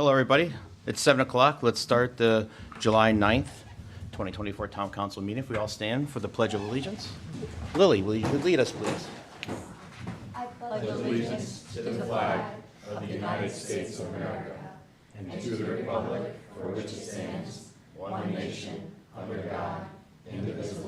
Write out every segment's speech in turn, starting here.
Hello, everybody. It's 7 o'clock. Let's start the July 9th, 2024 Town Council meeting. If we all stand for the Pledge of Allegiance. Lily, will you lead us, please? I pledge allegiance to the flag of the United States of America and to the republic for which it stands, one nation, under God, indivisible.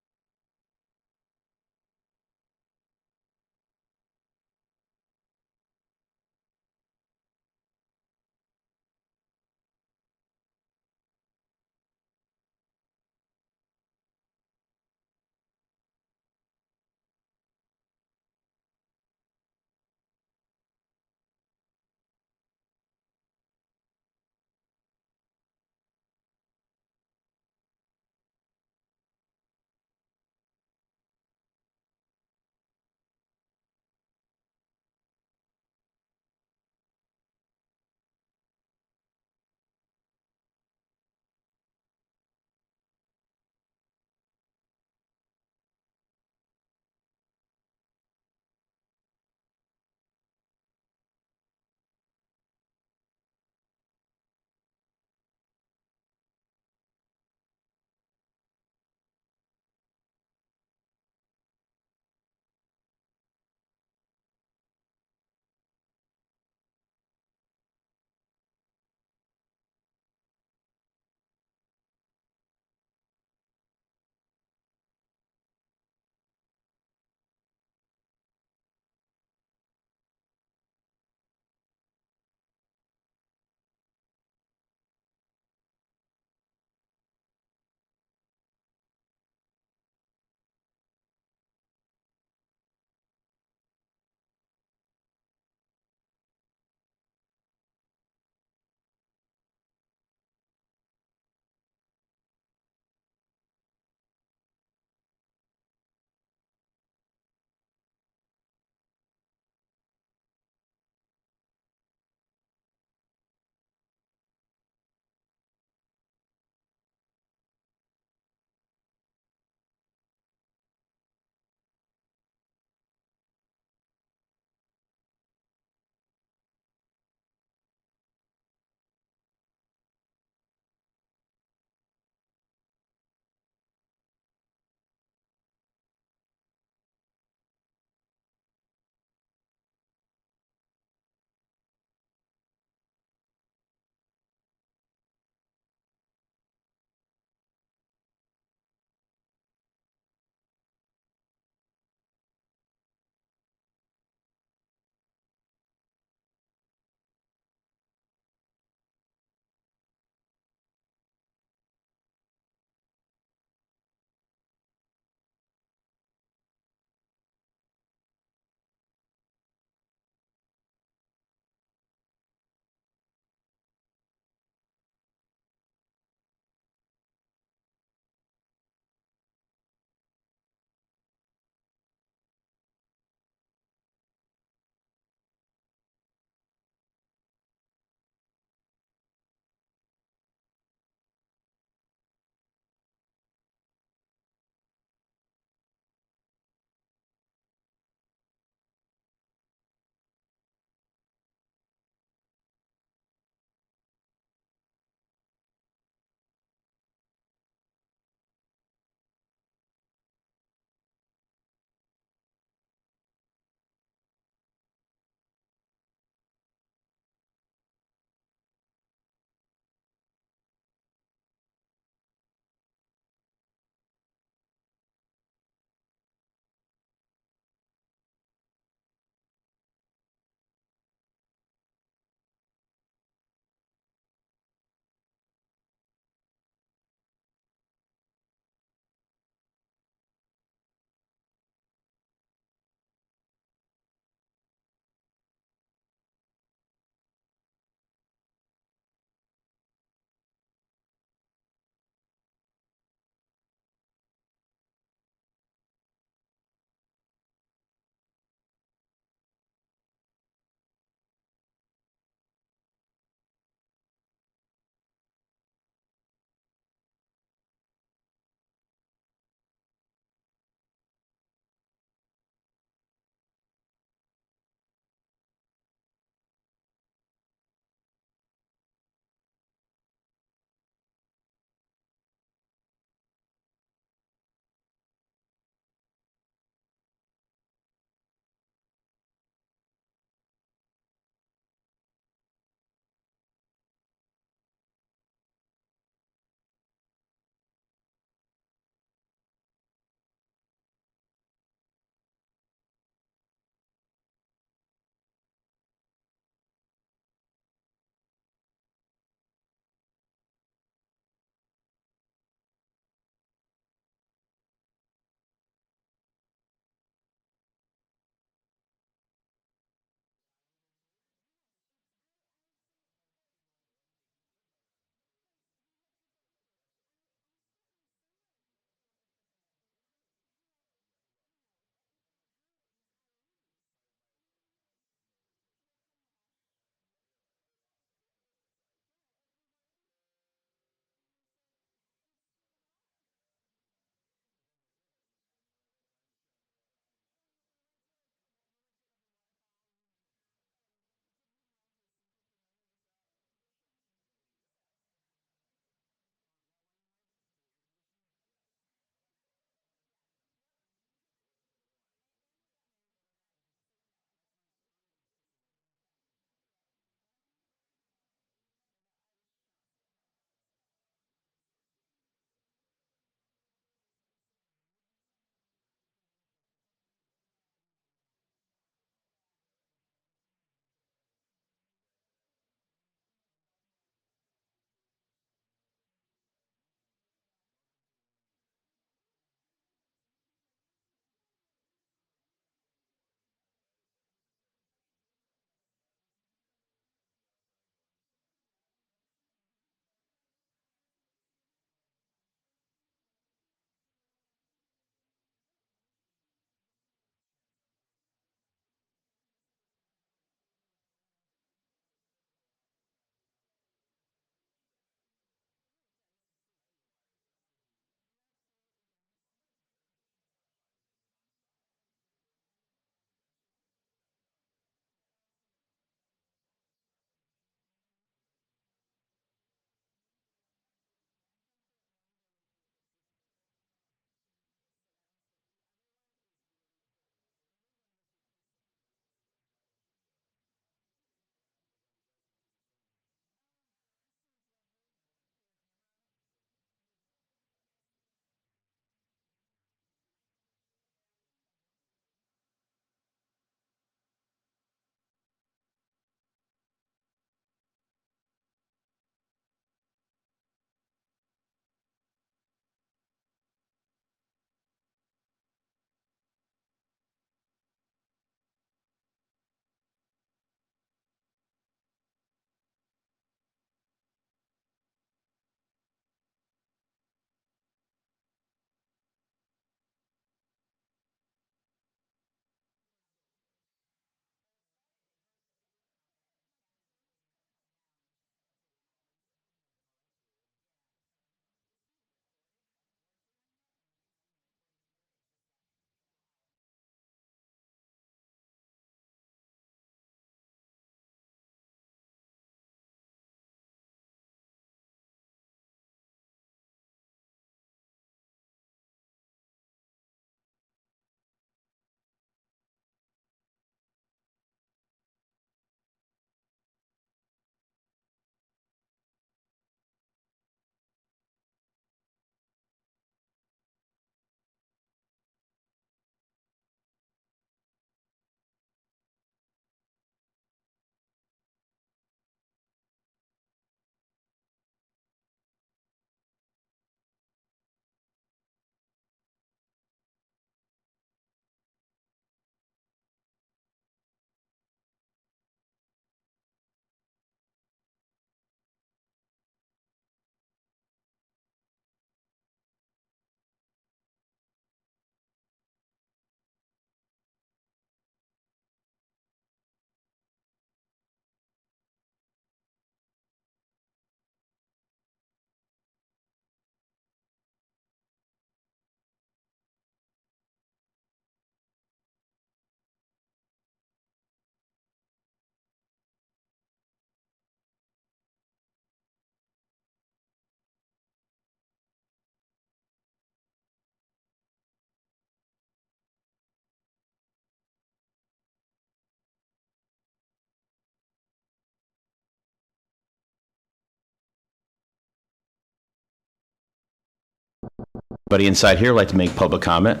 Anybody inside here like to make public comment?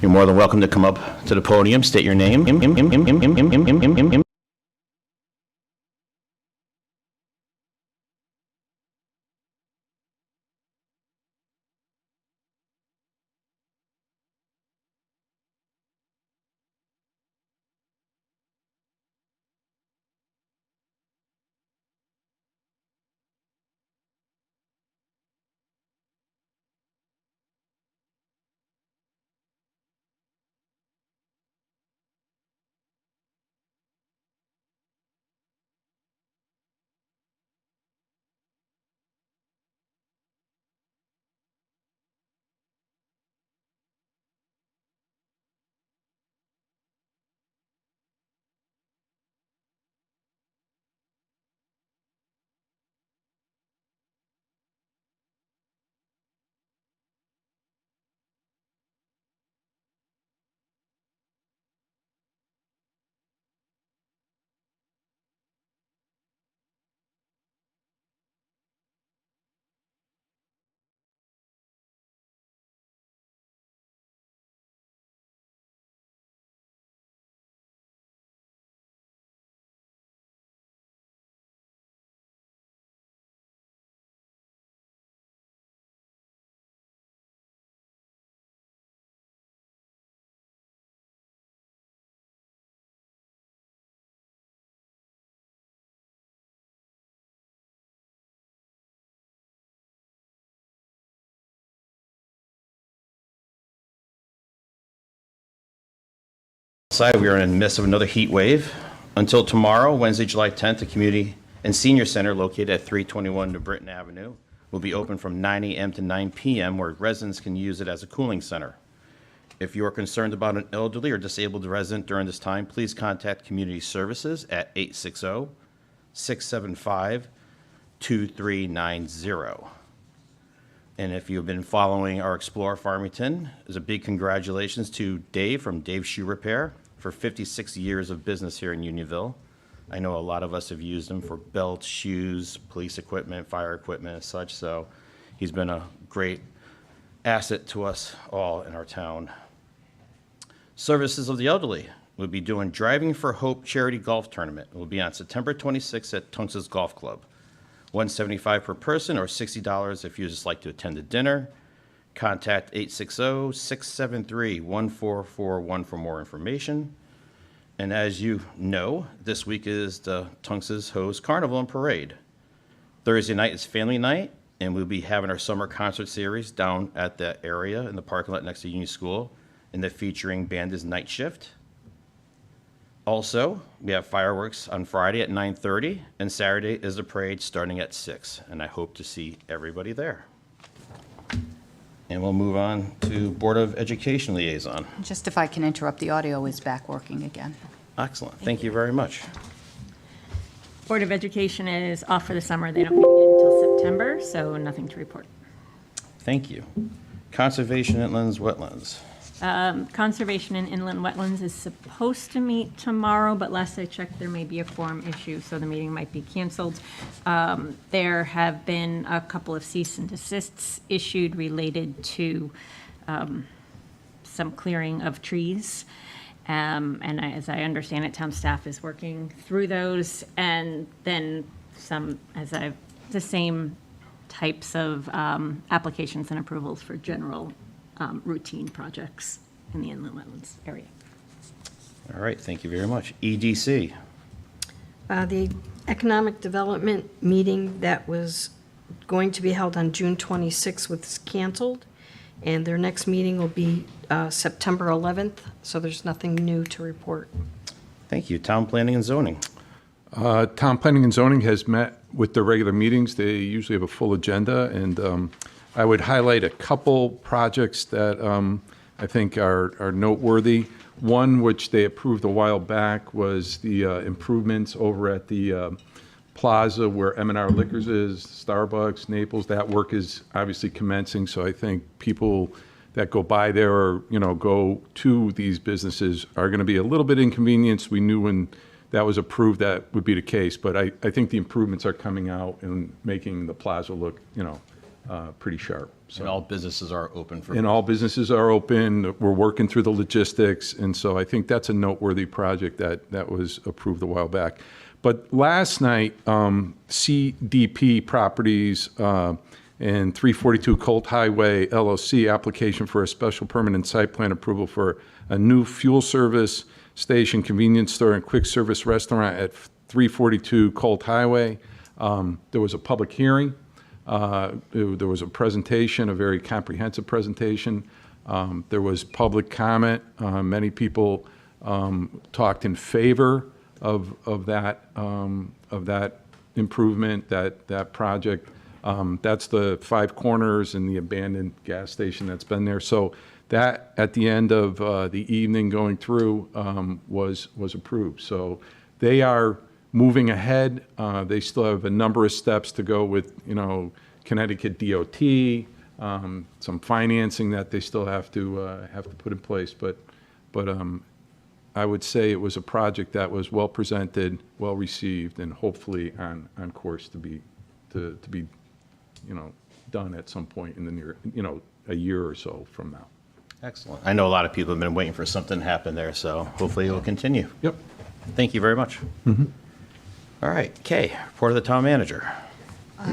You're more than welcome to come up to the podium, state your name. We are in the midst of another heat wave. Until tomorrow, Wednesday, July 10th, the Community and Senior Center located at 321 New Britain Avenue will be open from 9 a.m. to 9 p.m. where residents can use it as a cooling center. If you are concerned about an elderly or disabled resident during this time, please contact Community Services at 860-675-2390. And if you've been following our Explore Farmington, there's a big congratulations to Dave from Dave's Shoe Repair for 56 years of business here in Unionville. I know a lot of us have used him for belts, shoes, police equipment, fire equipment, and such, so he's been a great asset to us all in our town. Services of the Elderly will be doing Driving for Hope Charity Golf Tournament. It will be on September 26th at Tunx's Golf Club. $175 per person or $60 if you just like to attend the dinner. Contact 860-673-1441 for more information. And as you know, this week is the Tunx's Hose Carnival and Parade. Thursday night is family night, and we'll be having our summer concert series down at the area in the parking lot next to Union School, and the featuring band is Night Shift. Also, we have fireworks on Friday at 9:30, and Saturday is the parade starting at 6, and I hope to see everybody there. And we'll move on to Board of Education Liaison. Just if I can interrupt, the audio is back working again. Excellent. Thank you very much. Board of Education is off for the summer. They don't meet again until September, so nothing to report. Thank you. Conservation Inlands Wetlands. Conservation and Inland Wetlands is supposed to meet tomorrow, but last I checked, there may be a quorum issue, so the meeting might be canceled. There have been a couple of cease and desists issued related to some clearing of trees. And as I understand it, town staff is working through those, and then the same types of applications and approvals for general routine projects in the inland wetlands area. All right, thank you very much. EDC. The economic development meeting that was going to be held on June 26th was canceled, and their next meeting will be September 11th, so there's nothing new to report. Thank you. Town Planning and Zoning. Town Planning and Zoning has met with their regular meetings. They usually have a full agenda, and I would highlight a couple projects that I think are noteworthy. One, which they approved a while back, was the improvements over at the plaza where M&R Liquors is, Starbucks, Naples. That work is obviously commencing, so I think people that go by there or go to these businesses are going to be a little bit inconvenienced. We knew when that was approved that would be the case, but I think the improvements are coming out and making the plaza look pretty sharp. And all businesses are open for. And all businesses are open. We're working through the logistics, and so I think that's a noteworthy project that was approved a while back. But last night, CDP Properties and 342 Colt Highway LLC application for a special permanent site plan approval for a new fuel service station, convenience store, and quick service restaurant at 342 Colt Highway. There was a public hearing. There was a presentation, a very comprehensive presentation. There was public comment. Many people talked in favor of that improvement, that project. That's the Five Corners and the abandoned gas station that's been there. So that, at the end of the evening going through, was approved. So they are moving ahead. They still have a number of steps to go with, Connecticut DOT, some financing that they still have to put in place. But I would say it was a project that was well presented, well received, and hopefully on course to be done at some point in the near, a year or so from now. Excellent. I know a lot of people have been waiting for something to happen there, so hopefully it will continue. Yep. Thank you very much. All right, Kay, report of the town manager.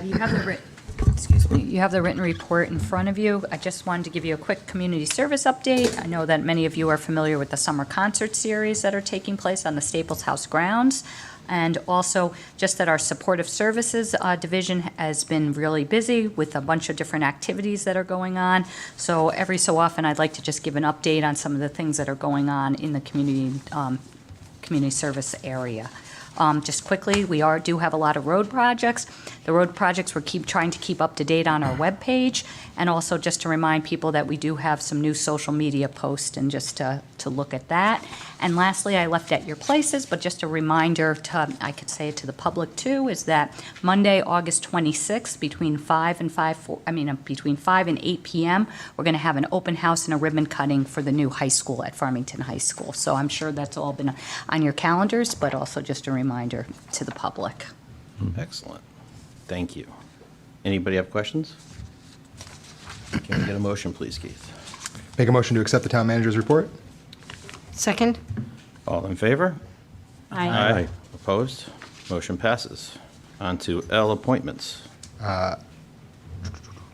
You have the written report in front of you. I just wanted to give you a quick community service update. I know that many of you are familiar with the summer concert series that are taking place on the Staples House grounds. And also, just that our supportive services division has been really busy with a bunch of different activities that are going on. So every so often, I'd like to just give an update on some of the things that are going on in the community service area. Just quickly, we do have a lot of road projects. The road projects we're trying to keep up to date on our webpage, and also just to remind people that we do have some new social media posts, and just to look at that. And lastly, I left at your places, but just a reminder I could say it to the public too, is that Monday, August 26th, between 5 and 8 p.m., we're going to have an open house and a ribbon cutting for the new high school at Farmington High School. So I'm sure that's all been on your calendars, but also just a reminder to the public. Excellent. Thank you. Anybody have questions? Can we get a motion, please, Keith? Make a motion to accept the town manager's report. Second? All in favor? Aye. Opposed? Motion passes. On to L, appointments.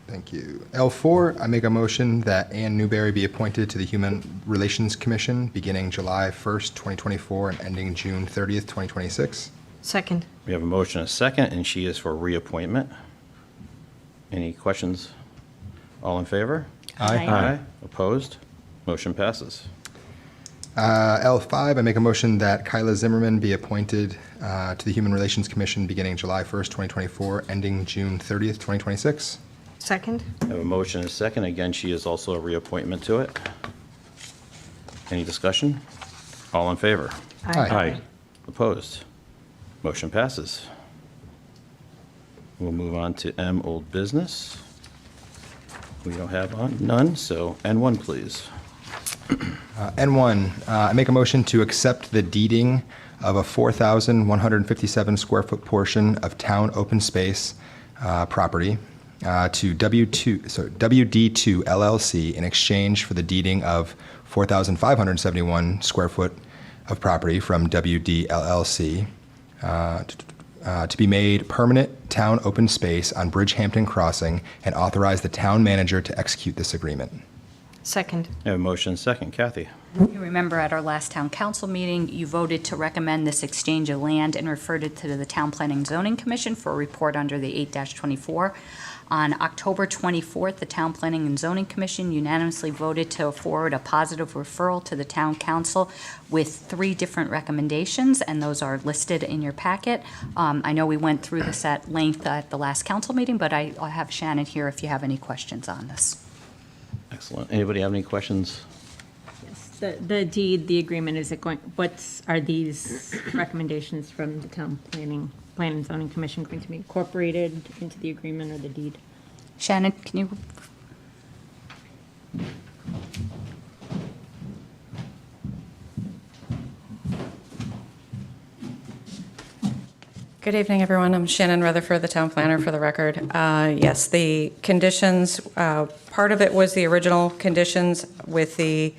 Thank you. L4, I make a motion that Ann Newberry be appointed to the Human Relations Commission beginning July 1st, 2024 and ending June 30th, 2026. Second. We have a motion, a second, and she is for reappointment. Any questions? All in favor? Aye. Opposed? Motion passes. L5, I make a motion that Kyla Zimmerman be appointed to the Human Relations Commission beginning July 1st, 2024, ending June 30th, 2026. Second? I have a motion, a second. Again, she is also a reappointment to it. Any discussion? All in favor? Aye. Opposed? Motion passes. We'll move on to M, old business. We don't have none, so N1, please. N1, I make a motion to accept the deeding of a 4,157 square foot portion of town open space property to WD2 LLC in exchange for the deeding of 4,571 square foot of property from WD LLC to be made permanent town open space on Bridgehampton Crossing, and authorize the town manager to execute this agreement. Second. I have a motion, second. Kathy? You remember at our last town council meeting, you voted to recommend this exchange of land and referred it to the Town Planning and Zoning Commission for a report under the 8-24. On October 24th, the Town Planning and Zoning Commission unanimously voted to forward a positive referral to the Town Council with 3 different recommendations, and those are listed in your packet. I know we went through this at length at the last council meeting, but I'll have Shannon here if you have any questions on this. Excellent. Anybody have any questions? Yes, the deed, the agreement, is it going, are these recommendations from the Town Planning and Zoning Commission going to be incorporated into the agreement or the deed? Shannon, can you? Good evening, everyone. I'm Shannon Rutherford, the town planner, for the record. Yes, the conditions, part of it was the original conditions with the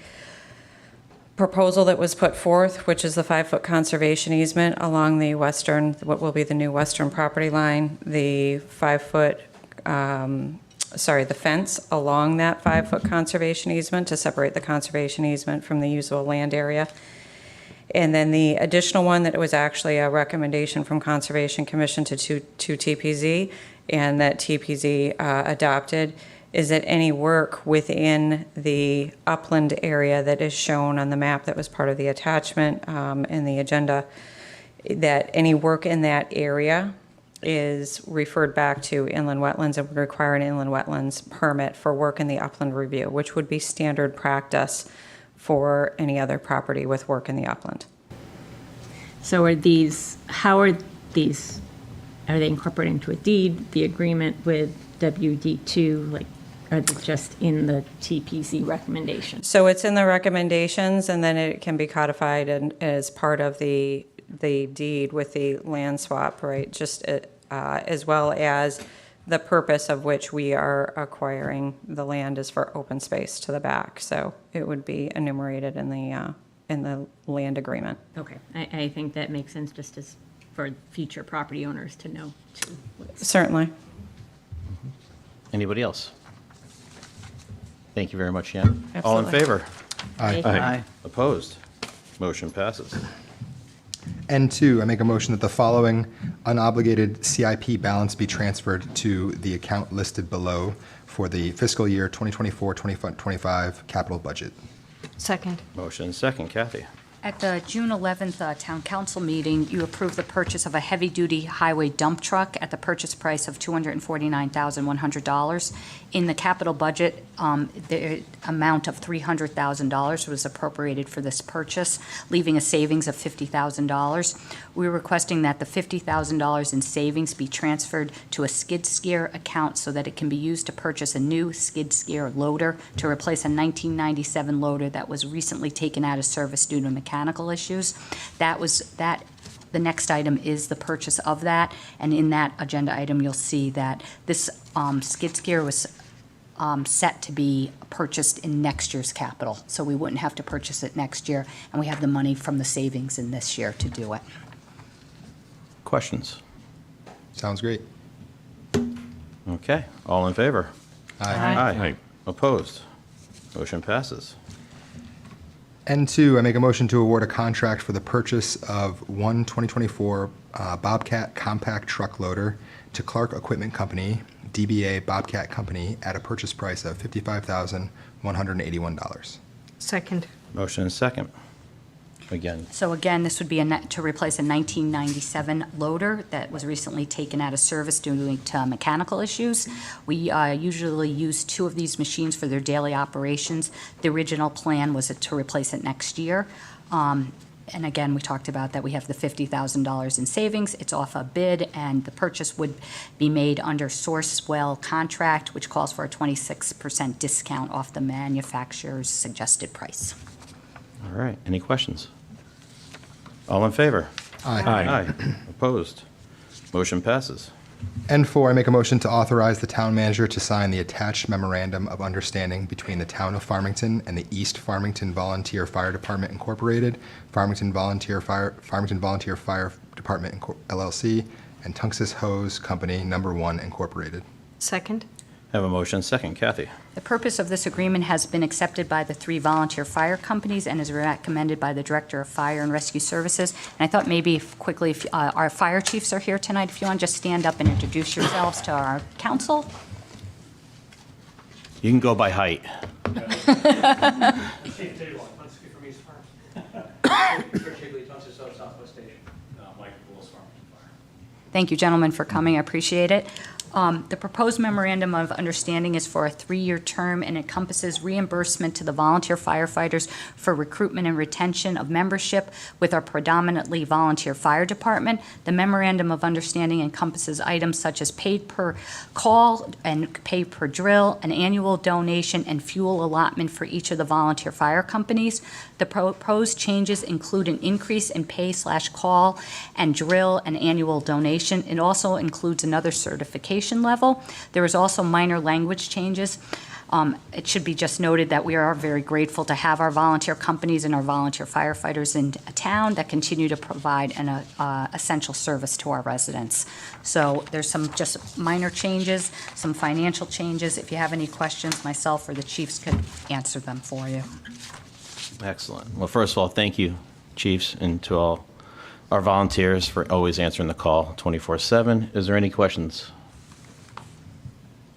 proposal that was put forth, which is the 5-foot conservation easement along the western, what will be the new western property line, the 5-foot, the fence along that 5-foot conservation easement to separate the conservation easement from the usable land area. And then the additional one that was actually a recommendation from Conservation Commission to TPZ, and that TPZ adopted, is that any work within the upland area that is shown on the map that was part of the attachment in the agenda, that any work in that area is referred back to inland wetlands and would require an inland wetlands permit for work in the upland review, which would be standard practice for any other property with work in the upland. So are they incorporated into a deed, the agreement with WD2, like, are they just in the TPZ recommendation? So it's in the recommendations, and then it can be codified as part of the deed with the land swap, right? Just as well as the purpose of which we are acquiring the land is for open space to the back. So it would be enumerated in the land agreement. Okay, I think that makes sense just as for future property owners to know too. Certainly. Anybody else? Thank you very much, Shannon. All in Absolutely. favor? Aye. Opposed? Motion passes. N2, I make a motion that the following unobligated CIP balance be transferred to the account listed below for the fiscal year 2024-2025 capital budget. Second. Motion and second. Kathy? At the June 11th Town Council meeting, you approved the purchase of a heavy-duty highway dump truck at the purchase price of $249,100. In the capital budget, the amount of $300,000 was appropriated for this purchase, leaving a savings of $50,000. We're requesting that the $50,000 in savings be transferred to a skid steer account so that it can be used to purchase a new skid steer loader to replace a 1997 loader that was recently taken out of service due to mechanical issues. The next item is the purchase of that, and in that agenda item, you'll see that this skid steer was set to be purchased in next year's capital, so we wouldn't have to purchase it next year, and we have the money from the savings in this year to do it. Questions? Sounds great. Okay. All in favor? Aye. Aye. Opposed? Motion passes. N2, I make a motion to award a contract for the purchase of one 2024 Bobcat compact truck loader to Clark Equipment Company, DBA Bobcat Company, at a purchase price of $55,181. Second. Motion and second. Again, So again, this would be to replace a 1997 loader that was recently taken out of service due to mechanical issues. We usually use 2 of these machines for their daily operations. The original plan was to replace it next year. And again, we talked about that we have the $50,000 in savings. It's off a bid, and the purchase would be made under Sourcewell contract, which calls for a 26% discount off the manufacturer's suggested price. all right. Any questions? All in favor? Aye. Opposed? Motion passes. N4, I make a motion to authorize the town manager to sign the attached memorandum of understanding between the town of Farmington and the East Farmington Volunteer Fire Department Incorporated, Farmington Volunteer Fire Department LLC, and Tunxus Hose Company No. 1 Incorporated. Second. Have a motion and second. Kathy? The purpose of this agreement has been accepted by the 3 volunteer fire companies and is recommended by the Director of Fire and Rescue Services. And I thought maybe if our fire chiefs are here tonight, if you want to just stand up and introduce yourselves to our council. You can go by height. Chief Table, let's speak from East Farms. Chief Lee, Tunsis, Southwest Station. Mike Bullis, Farmington Fire. Thank you, gentlemen, for coming. I appreciate it. The proposed memorandum of understanding is for a 3-year term and encompasses reimbursement to the volunteer firefighters for recruitment and retention of membership with our predominantly volunteer fire department. The memorandum of understanding encompasses items such as paid per call and paid per drill, an annual donation, and fuel allotment for each of the volunteer fire companies. The proposed changes include an increase in pay/call and drill and annual donation. It also includes another certification level. There is also minor language changes. It should be just noted that we are very grateful to have our volunteer companies and our volunteer firefighters in a town that continue to provide an essential service to our residents. So there's some just minor changes, some financial changes. If you have any questions, myself or the chiefs could answer them for you. Excellent. Well, first of all, thank you, chiefs, and to all our volunteers for always answering the call 24/7. Is there any questions?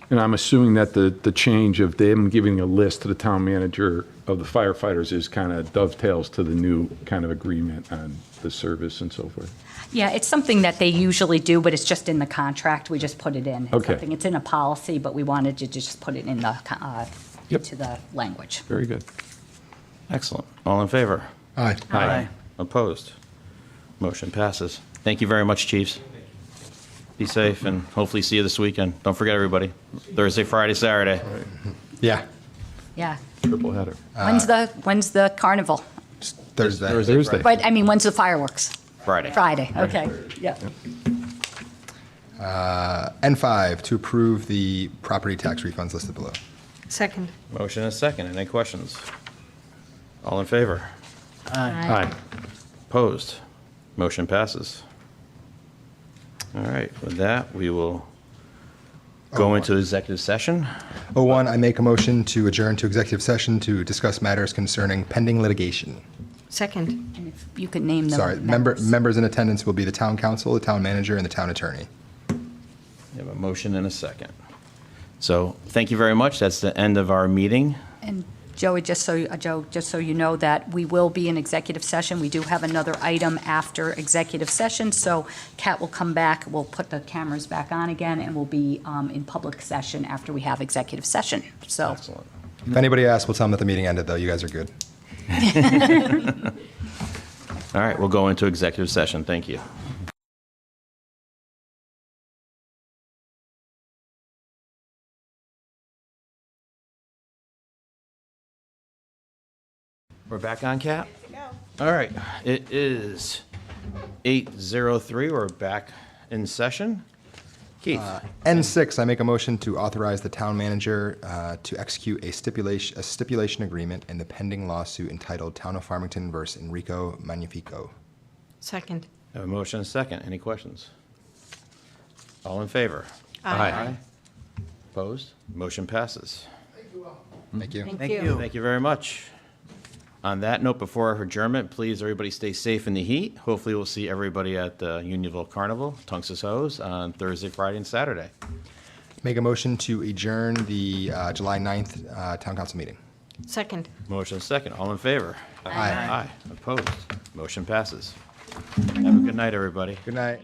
And I'm assuming that the change of them giving a list to the town manager of the firefighters is kind of dovetails to the new kind of agreement on the service and so forth. Yeah, it's something that they usually do, but it's just in the contract. We just put it in. It's Okay. something- It's in a policy, but we wanted to just put it in the, Yep. into the language. Very good. Excellent. All in favor? Aye. Aye. Opposed? Motion passes. Thank you very much, chiefs. Be safe and hopefully see you this weekend. Don't forget, everybody, Thursday, Friday, Saturday. Yeah. Yeah. Triple header. When's the carnival? Thursday. Thursday. But, I mean, when's the fireworks? Friday. Friday, okay, yeah. N5, to approve the property tax refunds listed below. Second. Motion and a second. Any questions? All in favor? Aye. Opposed? Motion passes. All right, with that, we will go into executive session. 01, I make a motion to adjourn to executive session to discuss matters concerning pending litigation. Second. And if you could name them. Sorry, members in attendance will be the town council, the town manager, and the town attorney. We have a motion and a second. So thank you very much. That's the end of our meeting. And Joey, Joe, just so you know that we will be in executive session. We do have another item after executive session, so Kat will come back, we'll put the cameras back on again, and we'll be in public session after we have executive session, so. Excellent. If anybody asks, we'll tell them that the meeting ended, though. You guys are good. All right, we'll go into executive session. Thank you. We're back on, Kat? All right, it is 8:03. We're back in session. Keith? N6, I make a motion to authorize the town manager to execute a stipulation agreement in the pending lawsuit entitled Town of Farmington versus Enrico Magnifico. Second. I have a motion and a second. Any questions? All in favor? Aye. Opposed? Motion passes. Thank you. Thank you. Thank you very much. On that note, before our adjournment, please, everybody stay safe in the heat. Hopefully, we'll see everybody at the Unionville Carnival, Tungus Hose, on Thursday, Friday, and Saturday. Make a motion to adjourn the July 9th town council meeting. Second. Motion second. All in favor? Aye. Aye. Opposed? Motion passes. Have a good night, everybody. Good night.